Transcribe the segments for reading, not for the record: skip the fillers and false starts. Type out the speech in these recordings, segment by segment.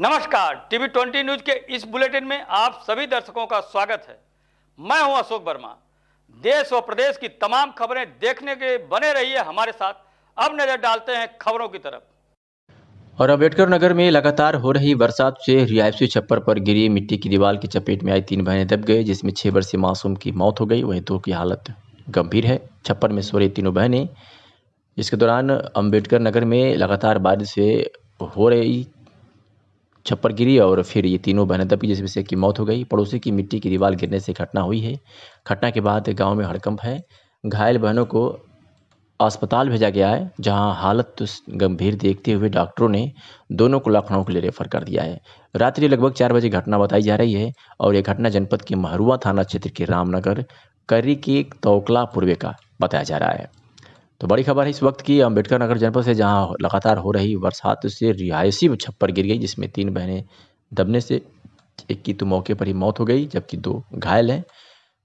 नमस्कार, TV 20 news के इस बुलेटिन में आप सभी दर्शकों का स्वागत है। मैं हूं अशोक वर्मा। देश व प्रदेश की तमाम खबरें देखने के लिए बने रहिए हमारे साथ। अब नजर डालते हैं खबरों की तरफ। और अम्बेडकर नगर में लगातार हो रही बरसात से रिहायशी छप्पर पर गिरी मिट्टी की दीवार की चपेट में आई 3 बहनें दब गए, जिसमें 6 वर्षीय मासूम की मौत हो गई। वहीं 2 की हालत गंभीर है। छप्पर में सो रही तीनों बहनें, इसके दौरान अम्बेडकर नगर में लगातार बारिश से हो रही छप्पर गिरी और फिर ये तीनों बहनें दबी, जिसमें से एक की मौत हो गई। पड़ोसी की मिट्टी की दीवार गिरने से घटना हुई है। घटना के बाद गांव में हड़कंप है। घायल बहनों को अस्पताल भेजा गया है, जहां हालत गंभीर देखते हुए डॉक्टरों ने दोनों को लखनऊ के लिए रेफर कर दिया है। रात्रि लगभग 4 बजे घटना बताई जा रही है और यह घटना जनपद के महरूआ थाना क्षेत्र के रामनगर कर्री के तोकला पूर्वे का बताया जा रहा है। तो बड़ी खबर है इस वक्त की अम्बेडकर नगर जनपद से, जहां लगातार हो रही बरसात से रिहायशी छप्पर गिर गई, जिसमें 3 बहनें दबने से एक की तो मौके पर ही मौत हो गई, जबकि 2 घायल हैं।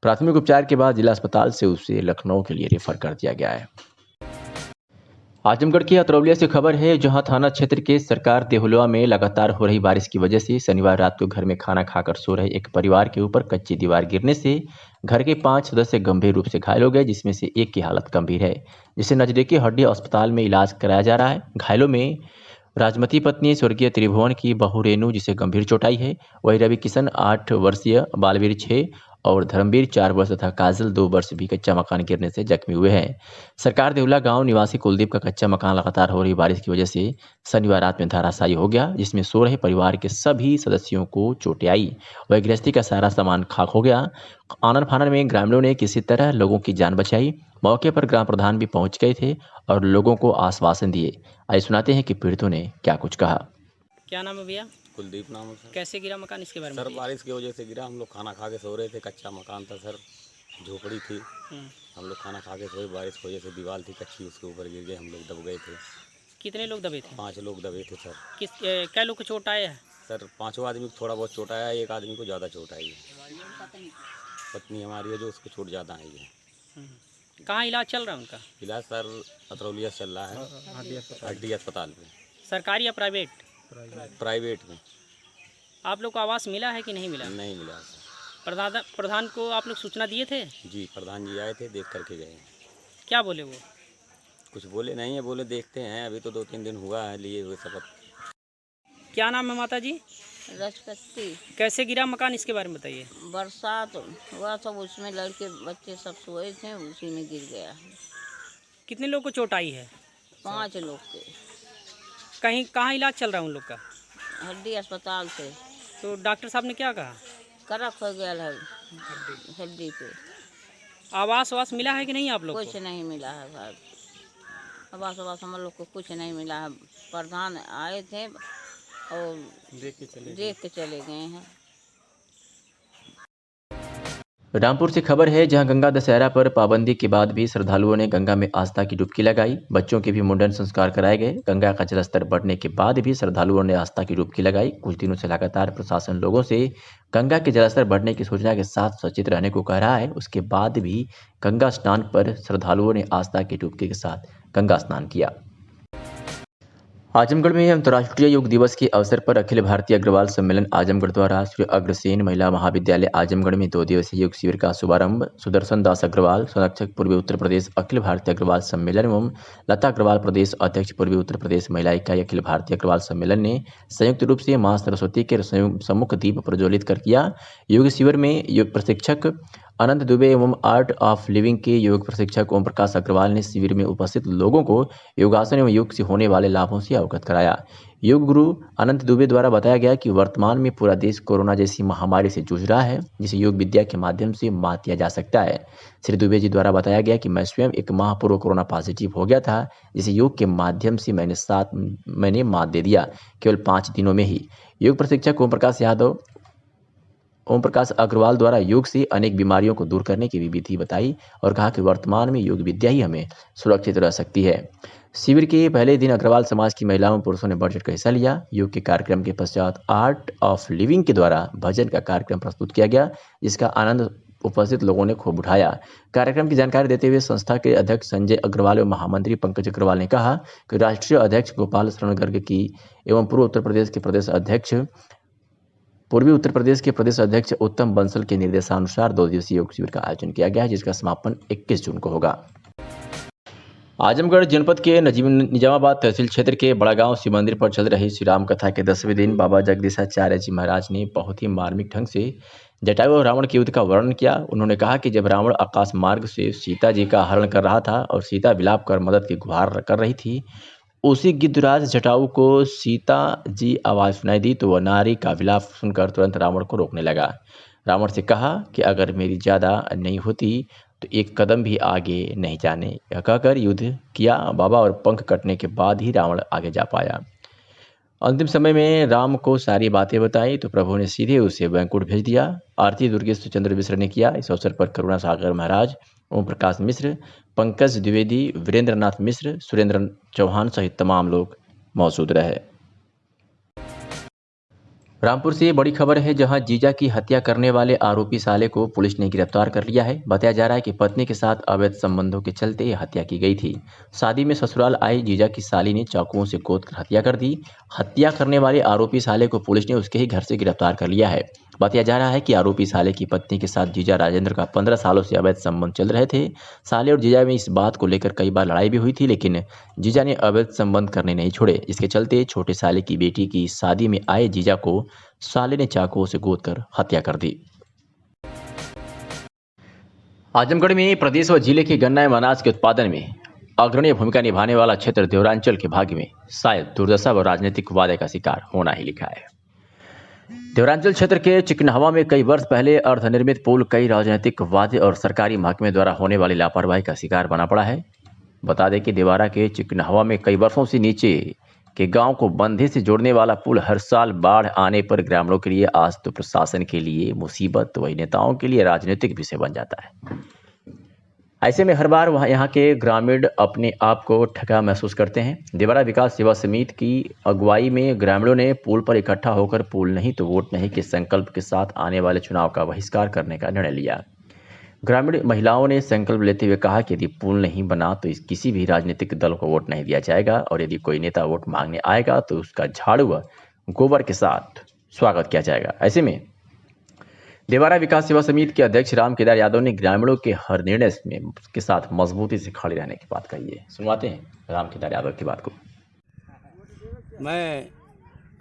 प्राथमिक उपचार के बाद जिला अस्पताल से उसे लखनऊ के लिए रेफर कर दिया गया है। आजमगढ़ की अतरौलिया से खबर है, जहां थाना क्षेत्र के सरकार देहुलवा में लगातार हो रही बारिश की वजह से शनिवार रात को घर में खाना खाकर सो रहे एक परिवार के ऊपर कच्ची दीवार गिरने से घर के 5 सदस्य गंभीर रूप से घायल हो गए, जिसमें से एक की हालत गंभीर है, जिसे नजदीकी हड्डी अस्पताल में इलाज कराया जा रहा है। घायलों में राजमती पत्नी स्वर्गीय त्रिभुवन की बहू रेणु, जिसे गंभीर चोट आई है। वही रवि किशन 8 वर्षीय, बालवीर 6 और धर्मवीर 4 वर्ष तथा काजल 2 वर्ष भी कच्चा मकान गिरने से जख्मी हुए हैं। सरकार देहुला गांव निवासी कुलदीप का कच्चा मकान लगातार हो रही बारिश की वजह से शनिवार रात में धराशायी हो गया, जिसमें सो रहे परिवार के सभी सदस्यों को चोटें आई। वही गृहस्थी का सारा सामान खाक हो गया। आनन फानन में ग्रामीणों ने किसी तरह लोगों की जान बचाई। मौके पर ग्राम प्रधान भी पहुंच गए थे और लोगों को आश्वासन दिए। आइए सुनाते हैं कि पीड़ितों ने क्या कुछ कहा। क्या नाम है भैया? कुलदीप नाम है सर। कैसे गिरा मकान, इसके बारे में सर बारिश की वजह से गिरा। हम लोग खाना खा के सो रहे थे। कच्चा मकान था सर, झोपड़ी थी। हम लोग खाना खा के सोए, बारिश की वजह से दीवार थी कच्ची, उसके ऊपर गिर गए। हम लोग दब गए थे। कितने लोग दबे थे? 5 लोग दबे थे सर। क्या लोग को चोट आया है? सर 5 आदमी को थोड़ा बहुत चोट आया है, एक आदमी को ज़्यादा चोट आई है। पत्नी हमारी है जो, उसको चोट ज़्यादा आई है। कहाँ इलाज चल रहा है उनका? इलाज सर अतरौलिया चल रहा है, हड्डी अस्पताल में। सरकारी या प्राइवेट? प्राइवेट में। आप लोग को आवास मिला है कि नहीं मिला? नहीं मिला सर। प्रधान को आप लोग सूचना दिए थे? जी, प्रधान जी आए थे, देख करके गए। क्या बोले वो? कुछ बोले नहीं है, बोले देखते हैं, अभी तो 2-3 दिन हुआ है लिए हुए शपथ। क्या नाम है माता जी? रजपति। कैसे गिरा मकान, इसके बारे में बताइए। बरसात हुआ सब, उसमें लड़के बच्चे सब सोए थे, उसी में गिर गया। कितने लोग को चोट आई है? 5 लोग के। कहाँ इलाज चल रहा है उन लोग का? हड्डी अस्पताल से। तो डॉक्टर साहब ने क्या कहा? करक हो गया है हड्डी पे। आवास मिला है कि नहीं आप लोग को? कुछ नहीं मिला है भाई। आवास हम लोग को कुछ नहीं मिला है। प्रधान आए थे और देख के चले गए हैं। रामपुर से खबर है, जहां गंगा दशहरा पर पाबंदी के बाद भी श्रद्धालुओं ने गंगा में आस्था की डुबकी लगाई। बच्चों के भी मुंडन संस्कार कराए गए। गंगा का जलस्तर बढ़ने के बाद भी श्रद्धालुओं ने आस्था की डुबकी लगाई। कुछ दिनों से लगातार प्रशासन लोगों से गंगा के जलस्तर बढ़ने की सूचना के साथ सचेत रहने को कह रहा है। उसके बाद भी गंगा स्नान पर श्रद्धालुओं ने आस्था की डुबकी के साथ गंगा स्नान किया। आजमगढ़ में अंतर्राष्ट्रीय योग दिवस के अवसर पर अखिल भारतीय अग्रवाल सम्मेलन आजमगढ़ द्वारा श्री अग्रसेन महिला महाविद्यालय आजमगढ़ में 2 दिवसीय योग शिविर का शुभारंभ सुदर्शन दास अग्रवाल, संरक्षक पूर्वी उत्तर प्रदेश अखिल भारतीय अग्रवाल सम्मेलन एवं लता अग्रवाल प्रदेश अध्यक्ष पूर्वी उत्तर प्रदेश महिला इकाई अखिल भारतीय अग्रवाल सम्मेलन ने संयुक्त रूप से मां सरस्वती के सम्मुख दीप प्रज्वलित कर किया। योग शिविर में योग प्रशिक्षक अनंत दुबे एवं आर्ट ऑफ लिविंग के योग प्रशिक्षक ओम प्रकाश अग्रवाल ने शिविर में उपस्थित लोगों को योगासन एवं योग से होने वाले लाभों से अवगत कराया। योग गुरु अनंत दुबे द्वारा बताया गया कि वर्तमान में पूरा देश कोरोना जैसी महामारी से जूझ रहा है, जिसे योग विद्या के माध्यम से मात दिया जा सकता है। श्री दुबे जी द्वारा बताया गया कि मैं स्वयं 1 माह पूर्व कोरोना पॉजिटिव हो गया था, जिसे योग के माध्यम से मैंने मात दे दिया, केवल 5 दिनों में ही। योग प्रशिक्षक ओम प्रकाश अग्रवाल द्वारा योग से अनेक बीमारियों को दूर करने की भी विधि बताई और कहा कि वर्तमान में योग विद्या ही हमें सुरक्षित रह सकती है। शिविर के पहले दिन अग्रवाल समाज की महिलाओं और पुरुषों ने बढ़ चढ़ कर हिस्सा लिया। योग के कार्यक्रम के पश्चात आर्ट ऑफ लिविंग के द्वारा भजन का कार्यक्रम प्रस्तुत किया गया, जिसका आनंद उपस्थित लोगों ने खूब उठाया। कार्यक्रम की जानकारी देते हुए संस्था के अध्यक्ष संजय अग्रवाल एवं महामंत्री पंकज अग्रवाल ने कहा कि राष्ट्रीय अध्यक्ष गोपाल शरण गर्ग की एवं पूर्वी उत्तर प्रदेश के प्रदेश अध्यक्ष उत्तम बंसल के निर्देशानुसार 2 दिवसीय योग शिविर का आयोजन किया गया है, जिसका समापन 21 जून को होगा। आजमगढ़ जनपद के निजामाबाद तहसील क्षेत्र के बड़ागांव शिव मंदिर पर चल रही श्री राम कथा के 10वें दिन बाबा जगदीशाचार्य जी महाराज ने बहुत ही मार्मिक ढंग से जटायु और रावण के युद्ध का वर्णन किया। उन्होंने कहा कि जब रावण आकाश मार्ग से सीता जी का हरण कर रहा था और सीता विलाप कर मदद की गुहार कर रही थी, उसी गिद्धराज जटायु को सीता जी आवाज़ सुनाई दी तो वह नारी का विलाप सुनकर तुरंत रावण को रोकने लगा। रावण से कहा कि अगर मेरी ज़्यादा नहीं होती तो एक कदम भी आगे नहीं जाने। यह कहकर युद्ध किया बाबा और पंख कटने के बाद ही रावण आगे जा पाया। अंतिम समय में राम को सारी बातें बताई तो प्रभु ने सीधे उसे वैकुंठ भेज दिया। आरती दुर्गेश चंद्र मिश्र ने किया। इस अवसर पर करुणा सागर महाराज, ओम प्रकाश मिश्र, पंकज द्विवेदी, वीरेंद्र नाथ मिश्र, सुरेंद्र चौहान सहित तमाम लोग मौजूद रहे। रामपुर से बड़ी खबर है, जहां जीजा की हत्या करने वाले आरोपी साले को पुलिस ने गिरफ्तार कर लिया है। बताया जा रहा है कि पत्नी के साथ अवैध संबंधों के चलते यह हत्या की गई थी। शादी में ससुराल आई जीजा की साली ने चाकुओं से गोदकर हत्या कर दी। हत्या करने वाले आरोपी साले को पुलिस ने उसके ही घर से गिरफ्तार कर लिया है। बताया जा रहा है कि आरोपी साले की पत्नी के साथ जीजा राजेंद्र का 15 सालों से अवैध संबंध चल रहे थे। साले और जीजा में इस बात को लेकर कई बार लड़ाई भी हुई थी, लेकिन जीजा ने अवैध संबंध करने नहीं छोड़े। इसके चलते छोटे साले की बेटी की शादी में आए जीजा को साले ने चाकुओं से गोदकर हत्या कर दी। आजमगढ़ में प्रदेश व जिले के गन्ना एवं अनाज के उत्पादन में अग्रणी भूमिका निभाने वाला क्षेत्र देवरांचल के भाग्य में शायद दुर्दशा व राजनीतिक वादे का शिकार होना ही लिखा है। देवरांचल क्षेत्र के चिकनहवा में कई वर्ष पहले अर्धनिर्मित पुल कई राजनीतिक वादे और सरकारी महकमे द्वारा होने वाली लापरवाही का शिकार बना पड़ा है। बता दें कि देवारा के चिकनहवा में कई वर्षों से नीचे के गांव को बंधे से जोड़ने वाला पुल हर साल बाढ़ आने पर ग्रामीणों के लिए आज तो प्रशासन के लिए मुसीबत, वही नेताओं के लिए राजनीतिक विषय बन जाता है। ऐसे में हर बार यहाँ के ग्रामीण अपने आप को ठगा महसूस करते हैं। देवरा विकास सेवा समिति की अगुवाई में ग्रामीणों ने पुल पर इकट्ठा होकर पुल नहीं तो वोट नहीं के संकल्प के साथ आने वाले चुनाव का बहिष्कार करने का निर्णय लिया। ग्रामीण महिलाओं ने संकल्प लेते हुए कहा कि यदि पुल नहीं बना तो किसी भी राजनीतिक दल को वोट नहीं दिया जाएगा और यदि कोई नेता वोट मांगने आएगा तो उसका झाड़ू व गोबर के साथ स्वागत किया जाएगा। ऐसे में देवारा विकास सेवा समिति के अध्यक्ष राम केदार यादव ने ग्रामीणों के हर निर्णय में के साथ मजबूती से खड़े रहने की बात कही है। सुनवाते हैं राम केदार यादव की बात को। मैं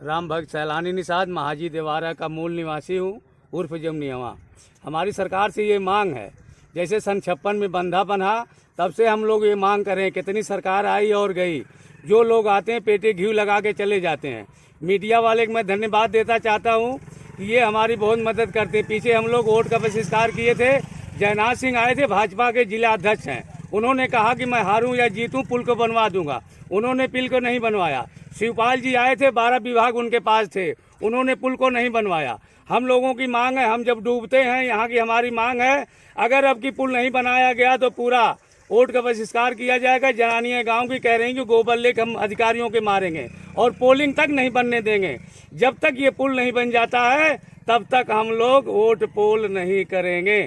राम भक्त सैलानी निषाद महाजी देवारा का मूल निवासी हूँ, उर्फ जमनियावा। हमारी सरकार से ये मांग है, जैसे सन 56 में बंधा बना तब से हम लोग ये मांग कर रहे हैं। कितनी सरकार आई और गई, जो लोग आते हैं पेटे घी लगा के चले जाते हैं। मीडिया वाले को मैं धन्यवाद देना चाहता हूँ कि ये हमारी बहुत मदद करते हैं। पीछे हम लोग वोट का बहिष्कार किए थे, जयनाथ सिंह आए थे, भाजपा के जिला अध्यक्ष हैं। उन्होंने कहा कि मैं हारूं या जीतूं पुल को बनवा दूंगा, उन्होंने पुल को नहीं बनवाया। शिवपाल जी आए थे, 12 विभाग उनके पास थे, उन्होंने पुल को नहीं बनवाया। हम लोगों की मांग है, हम जब डूबते हैं यहाँ की हमारी मांग है, अगर अब की पुल नहीं बनाया गया तो पूरा वोट का बहिष्कार किया जाएगा। जनानियाँ गांव की कह रही हैं कि गोबर लेकर हम अधिकारियों के मारेंगे और पोलिंग तक नहीं बनने देंगे। जब तक ये पुल नहीं बन जाता है तब तक हम लोग वोट पोल नहीं करेंगे।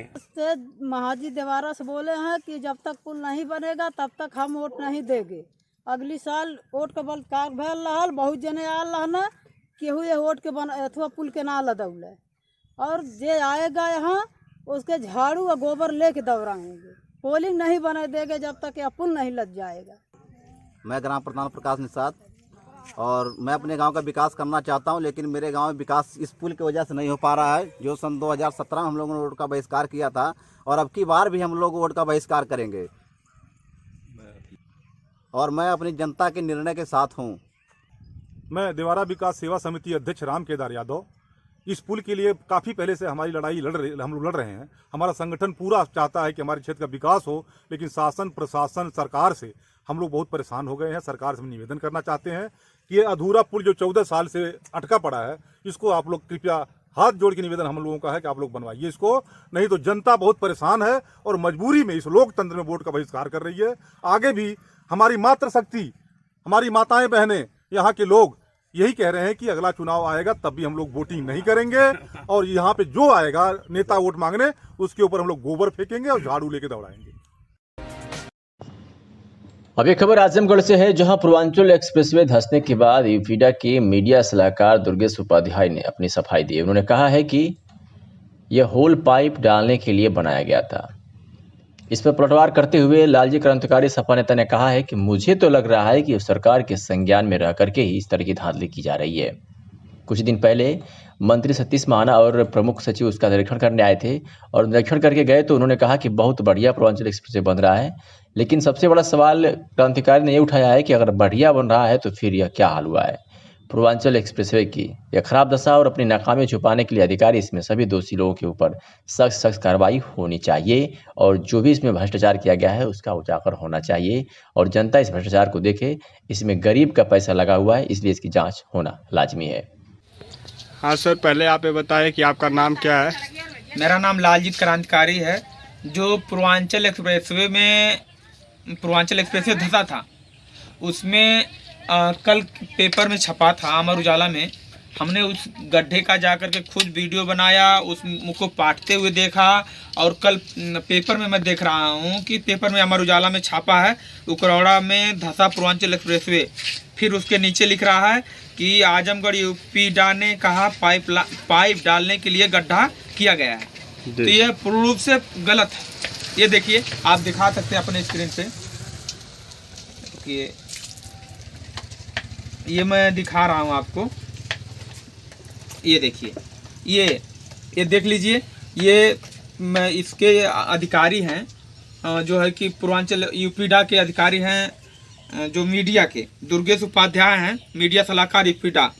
महाजी देवारा से बोले हैं कि जब तक पुल नहीं बनेगा तब तक हम वोट नहीं देंगे। अगली साल वोट का बलकार भैल रहल, बहुत जने आल रहना केहू ये वोट के बन अथवा पुल के ना लदौले, और जे आएगा यहाँ उसके झाड़ू और गोबर लेके दौड़ाएंगे। पोलिंग नहीं बने देंगे जब तक यह पुल नहीं लग जाएगा। मैं ग्राम प्रधान प्रकाश निषाद और मैं अपने गांव का विकास करना चाहता हूं, लेकिन मेरे गांव में विकास इस पुल की वजह से नहीं हो पा रहा है। जो सन 2017 में हम लोगों ने वोट का बहिष्कार किया था और अब की बार भी हम लोग वोट का बहिष्कार करेंगे और मैं अपनी जनता के निर्णय के साथ हूं। मैं देवारा विकास सेवा समिति अध्यक्ष राम केदार यादव। इस पुल के लिए काफ़ी पहले से हमारी लड़ाई हम लोग लड़ रहे हैं। हमारा संगठन पूरा चाहता है कि हमारे क्षेत्र का विकास हो, लेकिन शासन प्रशासन सरकार से हम लोग बहुत परेशान हो गए हैं। सरकार से हम निवेदन करना चाहते हैं कि ये अधूरा पुल जो 14 साल से अटका पड़ा है, इसको आप लोग कृपया हाथ जोड़ के निवेदन हम लोगों का है कि आप लोग बनवाइए इसको, नहीं तो जनता बहुत परेशान है और मजबूरी में इस लोकतंत्र में वोट का बहिष्कार कर रही है। आगे भी हमारी मातृशक्ति, हमारी माताएं बहनें, यहाँ के लोग यही कह रहे हैं कि अगला चुनाव आएगा तब भी हम लोग वोटिंग नहीं करेंगे, और यहाँ पे जो आएगा नेता वोट मांगने, उसके ऊपर हम लोग गोबर फेंकेंगे और झाड़ू लेके दौड़ाएंगे। अब ये खबर आजमगढ़ से है, जहां पूर्वांचल एक्सप्रेसवे धंसने के बाद यूपीडा के मीडिया सलाहकार दुर्गेश उपाध्याय ने अपनी सफाई दी। उन्होंने कहा है कि यह होल पाइप डालने के लिए बनाया गया था। इस पर पलटवार करते हुए लालजी क्रांतिकारी सपा नेता ने कहा है कि मुझे तो लग रहा है कि सरकार के संज्ञान में रह करके ही इस तरह की धांधली की जा रही है। कुछ दिन पहले मंत्री सतीश महाना और प्रमुख सचिव उसका निरीक्षण करने आए थे, और निरीक्षण करके गए तो उन्होंने कहा कि बहुत बढ़िया पूर्वांचल एक्सप्रेसवे बन रहा है। लेकिन सबसे बड़ा सवाल क्रांतिकारी ने ये उठाया है कि अगर बढ़िया बन रहा है तो फिर यह क्या हाल हुआ है। पूर्वांचल एक्सप्रेसवे की यह खराब दशा और अपनी नाकामी छुपाने के लिए अधिकारी इसमें सभी दोषी लोगों के ऊपर सख्त कार्रवाई होनी चाहिए, और जो भी इसमें भ्रष्टाचार किया गया है उसका उजागर होना चाहिए, और जनता इस भ्रष्टाचार को देखे। इसमें गरीब का पैसा लगा हुआ है, इसलिए इसकी जाँच होना लाजमी है। हाँ सर, पहले आप ये बताएं कि आपका नाम क्या है? मेरा नाम लालजी क्रांतिकारी है। जो पूर्वांचल एक्सप्रेसवे धंसा था, उसमें कल पेपर में छपा था, अमर उजाला में। हमने उस गड्ढे का जाकर के खुद वीडियो बनाया, उसको पाटते हुए देखा, और कल पेपर में मैं देख रहा हूँ कि पेपर में अमर उजाला में छापा है उकरौड़ा में धंसा पूर्वांचल एक्सप्रेसवे। फिर उसके नीचे लिख रहा है कि आजमगढ़ यूपीडा ने कहा पाइप डालने के लिए गड्ढा किया गया है। तो यह पूर्ण रूप से गलत है। ये देखिए, आप दिखा सकते हैं अपने स्क्रीन पे, ये मैं दिखा रहा हूँ आपको। ये देखिए, ये देख लीजिए, ये इसके अधिकारी हैं, जो है कि पूर्वांचल यूपीडा के अधिकारी हैं, जो मीडिया के दुर्गेश उपाध्याय हैं, मीडिया सलाहकार यूपीडा।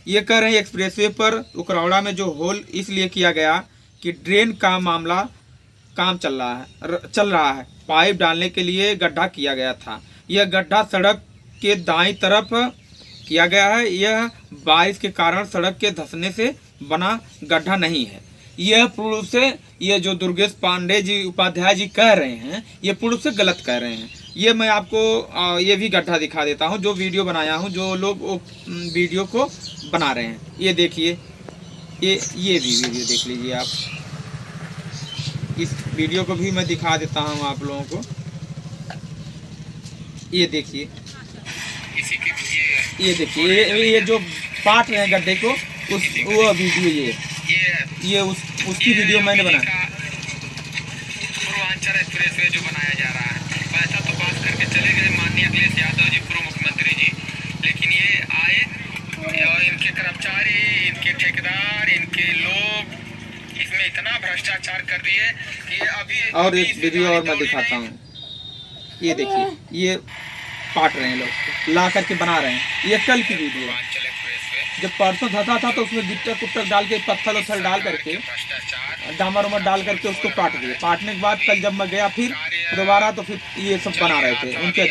ये कह रहे हैं एक्सप्रेसवे पर उकरौड़ा में जो होल इसलिए किया गया कि ड्रेन का मामला काम चल रहा है। पाइप डालने के लिए गड्ढा किया गया था। यह गड्ढा सड़क के दाईं तरफ किया गया है। यह बारिश के कारण सड़क के धंसने से बना गड्ढा नहीं है। यह पूर्ण रूप से, ये जो दुर्गेश पांडे जी उपाध्याय जी कह रहे हैं, ये पूर्ण रूप से गलत कह रहे हैं। ये मैं आपको ये भी गड्ढा दिखा देता हूँ, जो वीडियो बनाया हूँ, जो लोग वीडियो को बना रहे हैं। ये देखिए, ये भी वीडियो देख लीजिए आप। इस वीडियो को भी मैं दिखा देता हूँ आप लोगों को। ये देखिए, ये जो पाट रहे हैं गड्ढे को, वो वीडियो उसकी वीडियो मैंने बनाया। पूर्वांचल एक्सप्रेसवे जो बनाया जा रहा है, पैसा तो पास करके चले गए माननीय अखिलेश यादव जी, पूर्व मुख्यमंत्री जी, लेकिन ये आए और इनके कर्मचारी, इनके ठेकेदार, इनके लोग इसमें इतना भ्रष्टाचार कर दिए कि अभी और एक वीडियो और मैं दिखाता हूँ। ये देखिए, ये पाट रहे हैं लोग, ला करके बना रहे हैं। ये कल की वीडियो है। जब परसों धंसा था तो उसमें गिट्टा डाल के, पत्थर उत्थर डाल करके, डामर उमर डाल करके उसको काट दिए। काटने के बाद कल जब मैं गया फिर दोबारा, तो फिर ये सब बना रहे थे उनके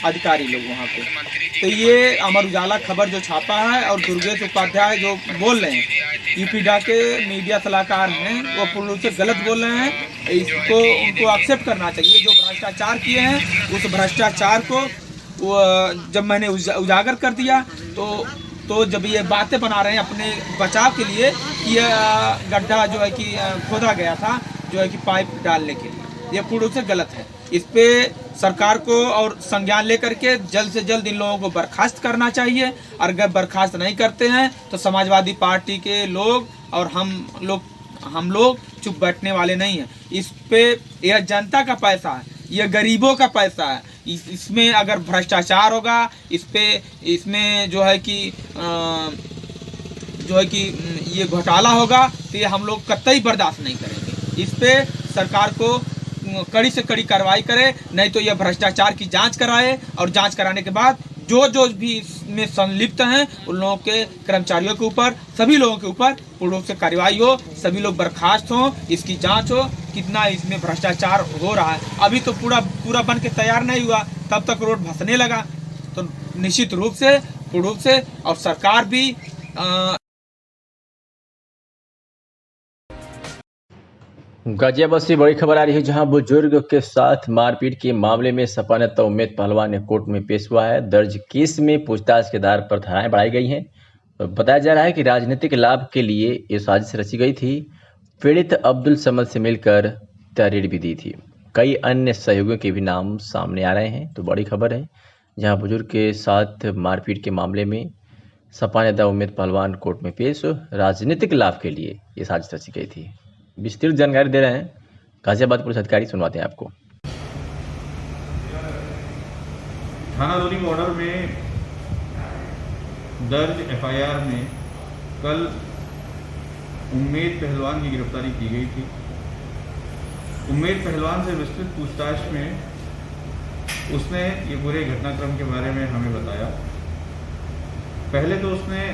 अधिकारी लोग वहाँ पे। तो ये अमर उजाला खबर जो छापा है, और दुर्गेश उपाध्याय जो बोल रहे हैं, यूपीडा के मीडिया सलाहकार हैं, वो पूर्ण रूप से गलत बोल रहे हैं। इसको उनको एक्सेप्ट करना चाहिए। जो भ्रष्टाचार किए हैं, उस भ्रष्टाचार को जब मैंने उजागर कर दिया, तो जब ये बातें बना रहे हैं अपने बचाव के लिए, ये गड्ढा जो है कि खोदा गया था, जो है कि पाइप डालने के लिए, ये पूर्ण रूप से गलत है। इस पे सरकार को और संज्ञान लेकर के जल्द से जल्द इन लोगों को बर्खास्त करना चाहिए। और अगर बर्खास्त नहीं करते हैं तो समाजवादी पार्टी के लोग और हम लोग चुप बैठने वाले नहीं हैं। इस पे यह जनता का पैसा है, यह गरीबों का पैसा है। इसमें अगर भ्रष्टाचार होगा, इसमें जो है कि ये घोटाला होगा, तो ये हम लोग कतई बर्दाश्त नहीं करेंगे। इस पे सरकार को कड़ी से कड़ी कार्रवाई करे, नहीं तो यह भ्रष्टाचार की जांच कराए, और जांच कराने के बाद जो भी इसमें संलिप्त हैं उन लोगों के, कर्मचारियों के ऊपर, सभी लोगों के ऊपर पूर्ण रूप से कार्रवाई हो, सभी लोग बर्खास्त हों, इसकी जांच हो कितना इसमें भ्रष्टाचार हो रहा है। अभी तो पूरा बन के तैयार नहीं हुआ, तब तक रोड धंसने लगा। तो निश्चित रूप से पूर्ण रूप से, और सरकार भी गाजियाबाद से बड़ी खबर आ रही है, जहां बुजुर्ग के साथ मारपीट के मामले में सपा नेता उम्मेद पहलवान ने कोर्ट में पेश हुआ है। दर्ज केस में पूछताछ के आधार पर धाराएं बढ़ाई गई हैं। बताया जा रहा है कि राजनीतिक लाभ के लिए ये साजिश रची गई थी। पीड़ित अब्दुल समद से मिलकर तहरीर भी दी थी। कई अन्य सहयोगियों के भी नाम सामने आ रहे हैं। तो बड़ी खबर है, जहां बुजुर्ग के साथ मारपीट के मामले में सपा नेता उम्मेद पहलवान कोर्ट में पेश, राजनीतिक लाभ के लिए ये साजिश रची गई थी। विस्तृत जानकारी दे रहे हैं गाजियाबाद पुलिस अधिकारी, सुनवाते हैं आपको। थाना दूरी बॉर्डर में दर्ज एफआईआर में कल उम्मेद पहलवान की गिरफ्तारी की गई थी। उम्मेद पहलवान से विस्तृत पूछताछ में उसने ये पूरे घटनाक्रम के बारे में हमें बताया। पहले तो उसने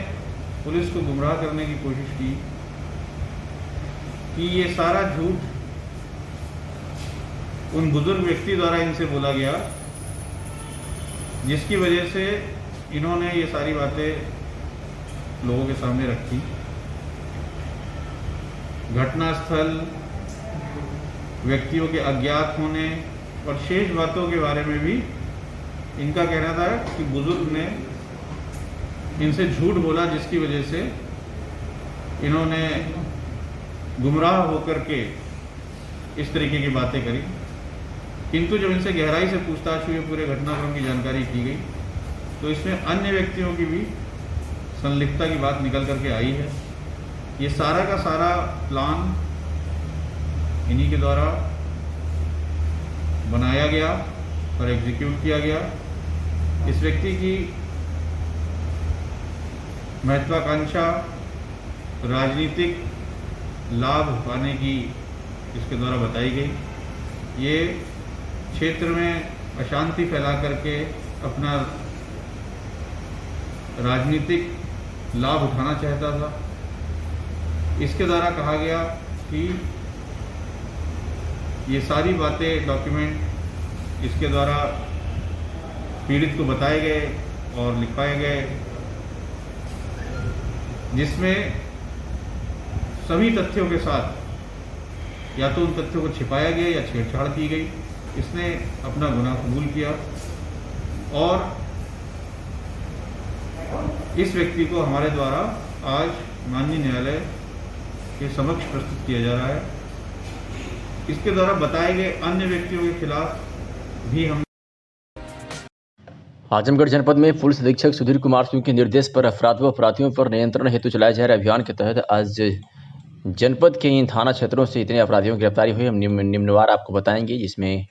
पुलिस को गुमराह करने की कोशिश की कि ये सारा झूठ उन बुजुर्ग व्यक्ति द्वारा इनसे बोला गया, जिसकी वजह से इन्होंने ये सारी बातें लोगों के सामने रखी। घटनास्थल, व्यक्तियों के अज्ञात होने और शेष बातों के बारे में भी इनका कहना था कि बुजुर्ग ने इनसे झूठ बोला, जिसकी वजह से इन्होंने गुमराह होकर के इस तरीके की बातें करी। किंतु जब इनसे गहराई से पूछताछ हुई, पूरे घटनाक्रम की जानकारी की गई, तो इसमें अन्य व्यक्तियों की भी संलिप्तता की बात निकल करके आई है। ये सारा का सारा प्लान इन्हीं के द्वारा बनाया गया और एग्जीक्यूट किया गया। इस व्यक्ति की महत्वाकांक्षा राजनीतिक लाभ पाने की इसके द्वारा बताई गई। ये क्षेत्र में अशांति फैला करके अपना राजनीतिक लाभ उठाना चाहता था। इसके द्वारा कहा गया कि ये सारी बातें, डॉक्यूमेंट इसके द्वारा पीड़ित को बताए गए और लिखवाए गए, जिसमें सभी तथ्यों के साथ या तो उन तथ्यों को छिपाया गया या छेड़छाड़ की गई। इसने अपना गुनाह कबूल किया और इस व्यक्ति को हमारे द्वारा आज माननीय न्यायालय के समक्ष प्रस्तुत किया जा रहा है। इसके द्वारा बताए गए अन्य व्यक्तियों के खिलाफ भी हम आजमगढ़ जनपद में पुलिस अधीक्षक सुधीर कुमार सिंह के निर्देश पर अपराधियों पर नियंत्रण हेतु चलाए जा रहे अभियान के तहत आज जनपद के इन थाना क्षेत्रों से इतने अपराधियों की गिरफ्तारी हुई। हम निम्नवार आपको बताएंगे, जिसमें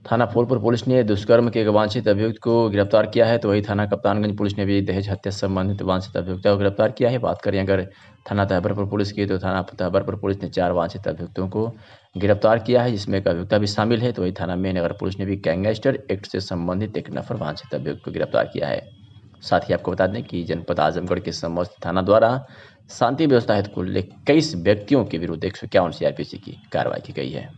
थाना फूलपुर पुलिस ने दुष्कर्म के एक वांछित अभियुक्त को गिरफ्तार किया है, तो वही थाना कप्तानगंज पुलिस ने भी दहेज हत्या से संबंधित वांछित अभियुक्ता को गिरफ्तार किया है। बात करें अगर थाना तहबरपुर पुलिस की, तो थाना तहबरपुर पुलिस ने 4 वांछित अभियुक्तों को गिरफ्तार किया है, जिसमें एक अभियुक्ता भी शामिल है। तो वही थाना में नगर पुलिस ने भी गैंगस्टर एक्ट से संबंधित एक नफर वांछित अभियुक्त को गिरफ्तार किया है। साथ ही आपको बता दें कि जनपद आजमगढ़ के समस्त थाना द्वारा शांति व्यवस्था हेतु कुल 21 व्यक्तियों के विरुद्ध 151 CRPC की कार्रवाई की गई है।